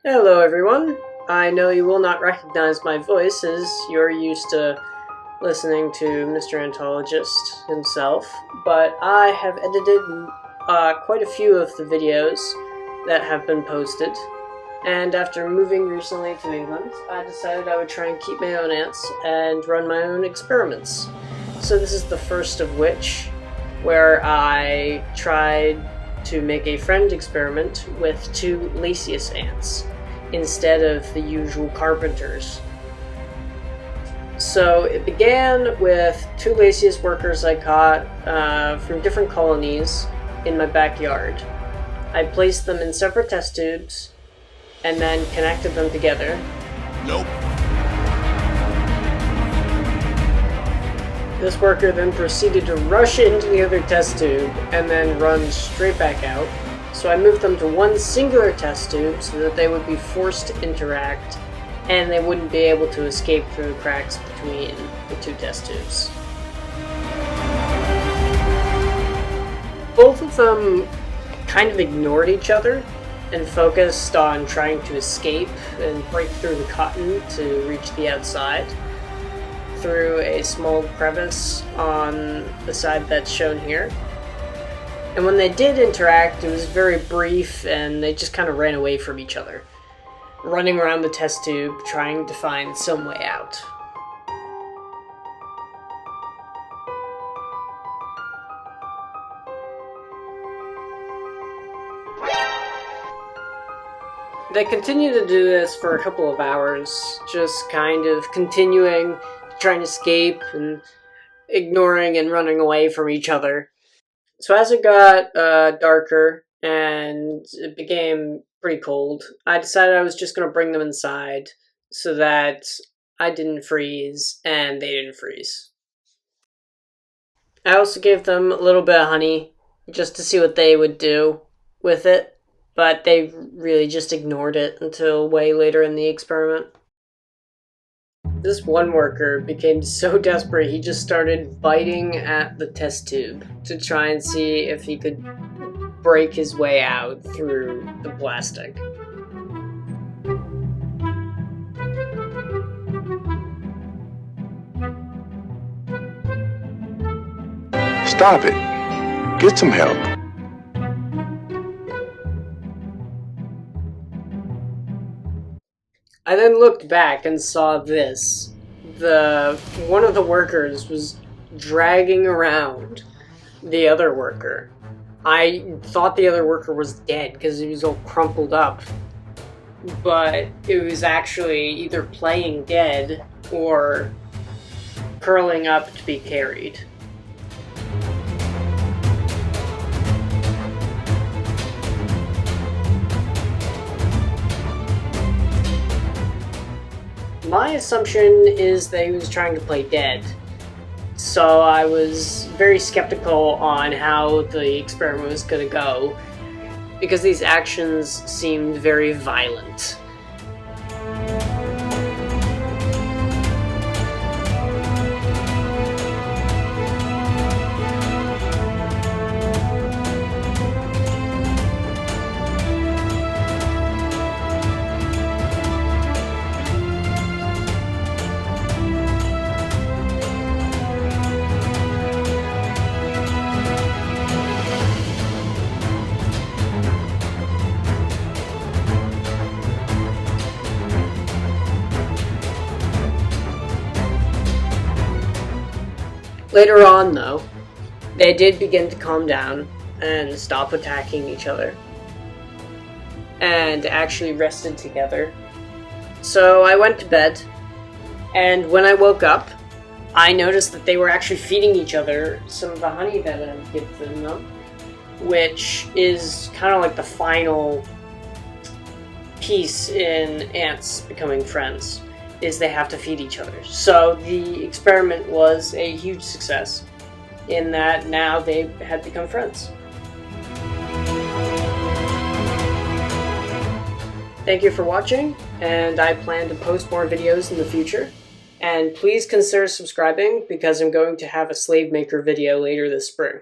Hello everyone. I know you will not recognize my voice as you're used to listening to Mr. Antologist himself, but I have edited quite a few of the videos that have been posted, and after moving recently to England, I decided I would try and keep my own ants and run my own experiments. So this is the first of which, where I tried to make a friend experiment with 2 Lasius ants instead of the usual carpenters. So it began with 2 Lasius workers I caught from different colonies in my backyard. I placed them in separate test tubes and then connected them together. Nope. This worker then proceeded to rush into the other test tube and then run straight back out. So I moved them to one singular test tube so that they would be forced to interact and they wouldn't be able to escape through the cracks between the 2 test tubes. Both of them kind of ignored each other and focused on trying to escape and break through the cotton to reach the outside through a small crevice on the side that's shown here. And when they did interact, it was very brief and they just kind of ran away from each other, running around the test tube trying to find some way out. They continued to do this for a couple of hours, just kind of continuing, trying to escape and ignoring and running away from each other. So as it got darker and it became pretty cold, I decided I was just going to bring them inside so that I didn't freeze and they didn't freeze. I also gave them a little bit of honey just to see what they would do with it, but they really just ignored it until way later in the experiment. This one worker became so desperate he just started biting at the test tube to try and see if he could break his way out through the plastic. Stop it. Get some help. I then looked back and saw this. One of the workers was dragging around the other worker. I thought the other worker was dead because he was all crumpled up, but it was actually either playing dead or curling up to be carried. My assumption is that he was trying to play dead, so I was very skeptical on how the experiment was going to go, because these actions seemed very violent. Later on, though, they did begin to calm down and stop attacking each other, and actually rested together. So I went to bed, and when I woke up, I noticed that they were actually feeding each other some of the honey that I've given them, which is kind of like the final piece in ants becoming friends, is they have to feed each other. So the experiment was a huge success in that now they had become friends. Thank you for watching, and I plan to post more videos in the future. And please consider subscribing because I'm going to have a slave maker video later this spring.